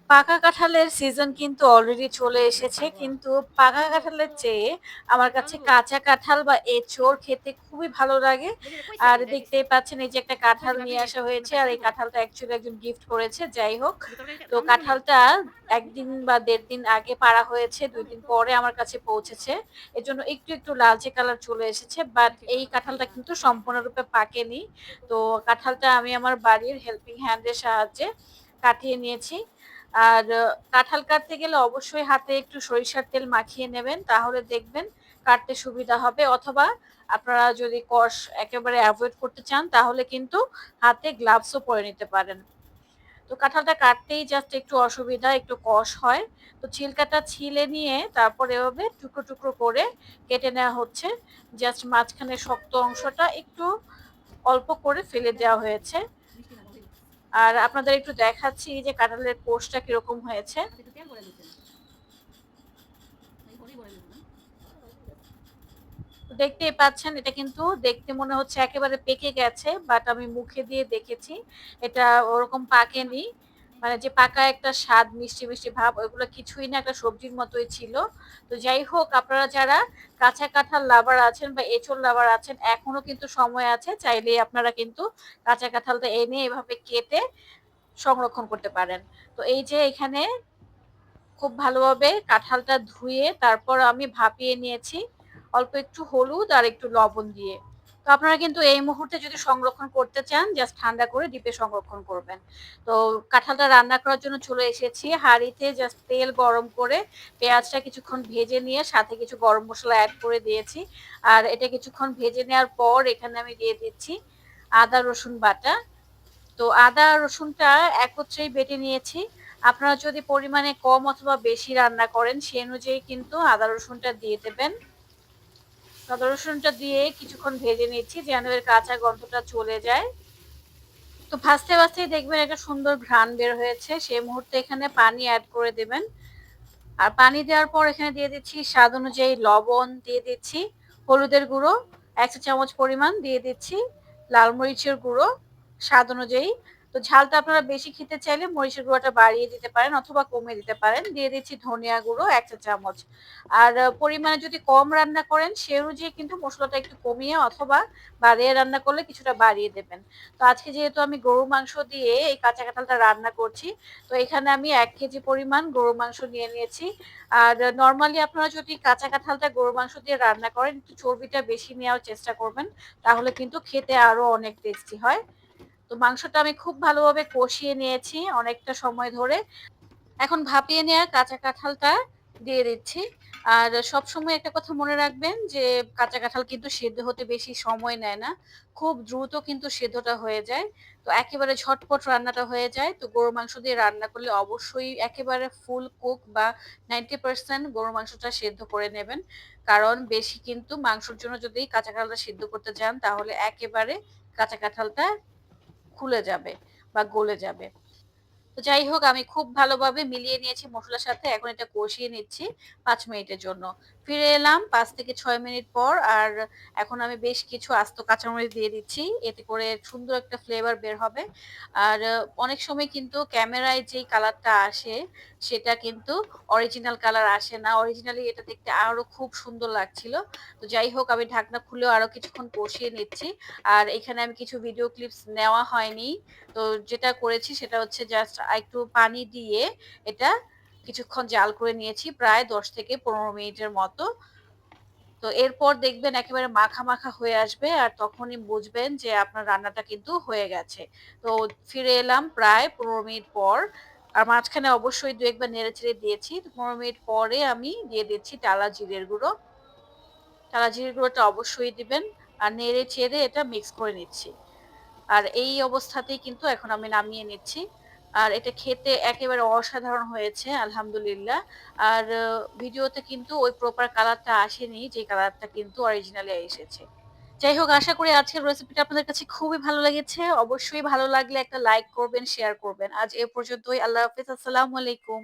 পাকা কাঁঠালের সিজন কিন্তু অলরেডি চলে এসেছে। কিন্তু পাকা কাঁঠালের চেয়ে আমার কাছে কাঁচা কাঁঠাল বা এঁচোড় খেতে খুবই ভালো লাগে। আর দেখতেই পাচ্ছেন এই যে একটা কাঁঠাল নিয়ে আসা হয়েছে। আর এই কাঁঠালটা অ্যাকচুয়ালি একজন গিফট করেছে। যাই হোক। তো কাঁঠালটা ১ দিন বা ১.৫ দিন আগে পাড়া হয়েছে। ২ দিন পরে আমার কাছে পৌঁছেছে। এজন্য একটু লালচে কালার চলে এসেছে। বাট এই কাঁঠালটা কিন্তু সম্পূর্ণরূপে পাকেনি। তো কাঁঠালটা আমি আমার বাড়ির হেল্পিং হ্যান্ড এর সাহায্যে কাটিয়ে নিয়েছি। আর কাঁঠাল কাটতে গেলে অবশ্যই হাতে একটু সরিষার তেল মাখিয়ে নেবেন। তাহলে দেখবেন কাটতে সুবিধা হবে। অথবা আপনারা যদি কষ একেবারে এভয়েড করতে চান তাহলে কিন্তু হাতে গ্লাভসও পরে নিতে পারেন। তো কাঁঠালটা কাটতেই জাস্ট একটু অসুবিধা, একটু কষ হয়। তো ছিলকাটা ছিলে নিয়ে তারপর এভাবে টুকরো করে কেটে নেওয়া হচ্ছে। জাস্ট মাঝখানের শক্ত অংশটা একটু অল্প করে ফেলে দেওয়া হয়েছে। আর আপনাদের একটু দেখাচ্ছি যে কাঁঠালের কোষটা কিরকম হয়েছে। দেখতেই পাচ্ছেন এটা কিন্তু দেখতে মনে হচ্ছে একেবারে পেকে গেছে। বাট আমি মুখে দিয়ে দেখেছি এটা ওরকম পাকেনি। মানে যে পাকা একটা স্বাদ মিষ্টি ভাব ওইগুলো কিছুই না, একটা সবজির মতোই ছিল। তো যাই হোক, আপনারা যারা কাঁচা কাঁঠাল লাভার আছেন বা এঁচোড় লাভার আছেন এখনো কিন্তু সময় আছে। চাইলেই আপনারা কিন্তু কাঁচা কাঁঠালটা এনে এভাবে কেটে সংরক্ষণ করতে পারেন। তো এই যে এখানে খুব ভালোভাবে কাঁঠালটা ধুয়ে তারপর আমি ভাপিয়ে নিয়েছি অল্প একটু হলুদ আর একটু লবণ দিয়ে। তো আপনারা কিন্তু এই মুহূর্তে যদি সংরক্ষণ করতে চান জাস্ট ঠান্ডা করে ডিপে সংরক্ষণ করবেন। তো কাঁঠালটা রান্না করার জন্য চলে এসেছি। হাঁড়িতে জাস্ট তেল গরম করে পেঁয়াজটা কিছুক্ষণ ভেজে নিয়ে সাথে কিছু গরম মসলা এড করে দিয়েছি। আর এটা কিছুক্ষণ ভেজে নেওয়ার পর এখানে আমি দিয়ে দিচ্ছি আদা রসুন বাটা। তো আদা রসুনটা একত্রেই বেটে নিয়েছি। আপনারা যদি পরিমাণে কম অথবা বেশি রান্না করেন সে অনুযায়ী কিন্তু আদা রসুনটা দিয়ে দেবেন। আদা রসুনটা দিয়ে কিছুক্ষণ ভেজে নিচ্ছি যেন এর কাঁচা গন্ধটা চলে যায়। তো ভাজতেই দেখবেন একটা সুন্দর ঘ্রাণ বের হয়েছে। সেই মুহূর্তে এখানে পানি এড করে দেবেন। আর পানি দেওয়ার পর এখানে দিয়ে দিচ্ছি স্বাদ অনুযায়ী লবণ, দিয়ে দিচ্ছি হলুদের গুঁড়ো ১ চা চামচ পরিমাণ, দিয়ে দিচ্ছি লাল মরিচের গুঁড়ো স্বাদ অনুযায়ী। তো ঝালটা আপনারা বেশি খেতে চাইলে মরিচের গুঁড়োটা বাড়িয়ে দিতে পারেন অথবা কমিয়ে দিতে পারেন। দিয়ে দিচ্ছি ধনিয়া গুঁড়ো ১ চা চামচ। আর পরিমাণে যদি কম রান্না করেন সে অনুযায়ী কিন্তু মসলাটা একটু কমিয়ে অথবা বাড়িয়ে রান্না করলে কিছুটা বাড়িয়ে দেবেন। তো আজকে যেহেতু আমি গরুর মাংস দিয়ে এই কাঁচা কাঁঠালটা রান্না করছি, তো এখানে আমি ১ কেজি পরিমাণ গরুর মাংস নিয়ে নিয়েছি। আর নরমালি আপনারা যদি কাঁচা কাঁঠালটা গরুর মাংস দিয়ে রান্না করেন একটু চর্বিটা বেশি নেওয়ার চেষ্টা করবেন। তাহলে কিন্তু খেতে আরো অনেক টেস্টি হয়। তো মাংসটা আমি খুব ভালোভাবে কষিয়ে নিয়েছি অনেকটা সময় ধরে। এখন ভাপিয়ে নেওয়া কাঁচা কাঁঠালটা দিয়ে দিচ্ছি। আর সবসময় একটা কথা মনে রাখবেন যে কাঁচা কাঁঠাল কিন্তু সেদ্ধ হতে বেশি সময় নেয় না। খুব দ্রুত কিন্তু সেদ্ধটা হয়ে যায়। তো একেবারে ঝটপট রান্নাটা হয়ে যায়। তো গরুর মাংস দিয়ে রান্না করলে অবশ্যই একেবারে ফুল কুক বা 90% গরুর মাংসটা সেদ্ধ করে নেবেন। কারণ বেশি কিন্তু মাংসের জন্য যদি কাঁচা কাঁঠালটা সিদ্ধ করতে যান তাহলে একেবারে কাঁচা কাঁঠালটা খুলে যাবে বা গলে যাবে। তো যাই হোক, আমি খুব ভালোভাবে মিলিয়ে নিয়েছি মসলার সাথে। এখন এটা কষিয়ে নিচ্ছি ৫ মিনিটের জন্য। ফিরে এলাম ৫ থেকে ৬ মিনিট পর। আর এখন আমি বেশ কিছু আস্ত কাঁচামরিচ দিয়ে দিচ্ছি। এতে করে সুন্দর একটা ফ্লেভার বের হবে। আর অনেক সময় কিন্তু ক্যামেরায় যেই কালারটা আসে সেটা কিন্তু অরিজিনাল কালার আসে না। অরিজিনালি এটা দেখতে আরো খুব সুন্দর লাগছিল। তো যাই হোক, আমি ঢাকনা খুলেও আরো কিছুক্ষণ কষিয়ে নিচ্ছি। আর এখানে আমি কিছু ভিডিও ক্লিপস নেওয়া হয়নি। তো যেটা করেছি সেটা হচ্ছে জাস্ট একটু পানি দিয়ে এটা কিছুক্ষণ জাল করে নিয়েছি প্রায় ১০ থেকে ১৫ মিনিটের মতো। তো এরপর দেখবেন একেবারে মাখা হয়ে আসবে আর তখনই বুঝবেন যে আপনার রান্নাটা কিন্তু হয়ে গেছে। তো ফিরে এলাম প্রায় ১৫ মিনিট পর। আর মাঝখানে অবশ্যই ২ ১ বার নেড়েচেড়ে দিয়েছি। ১৫ মিনিট পরে আমি দিয়ে দিচ্ছি টালা জিরের গুঁড়ো। টালা জিরের গুঁড়োটা অবশ্যই দিবেন। আর নেড়ে চেড়ে এটা মিক্স করে নিচ্ছি। আর এই অবস্থাতেই কিন্তু এখন আমি নামিয়ে নিচ্ছি। আর এটা খেতে একেবারে অসাধারণ হয়েছে আলহামদুলিল্লাহ। আর ভিডিওতে কিন্তু ওই প্রপার কালারটা আসেনি যে কালারটা কিন্তু অরিজিনালি এসেছে। যাই হোক, আশা করি আজকের রেসিপিটা আপনাদের কাছে খুবই ভালো লেগেছে। অবশ্যই ভালো লাগলে একটা লাইক করবেন, শেয়ার করবেন। আজ এ পর্যন্তই। আল্লাহ হাফেজ। আসসালামু আলাইকুম।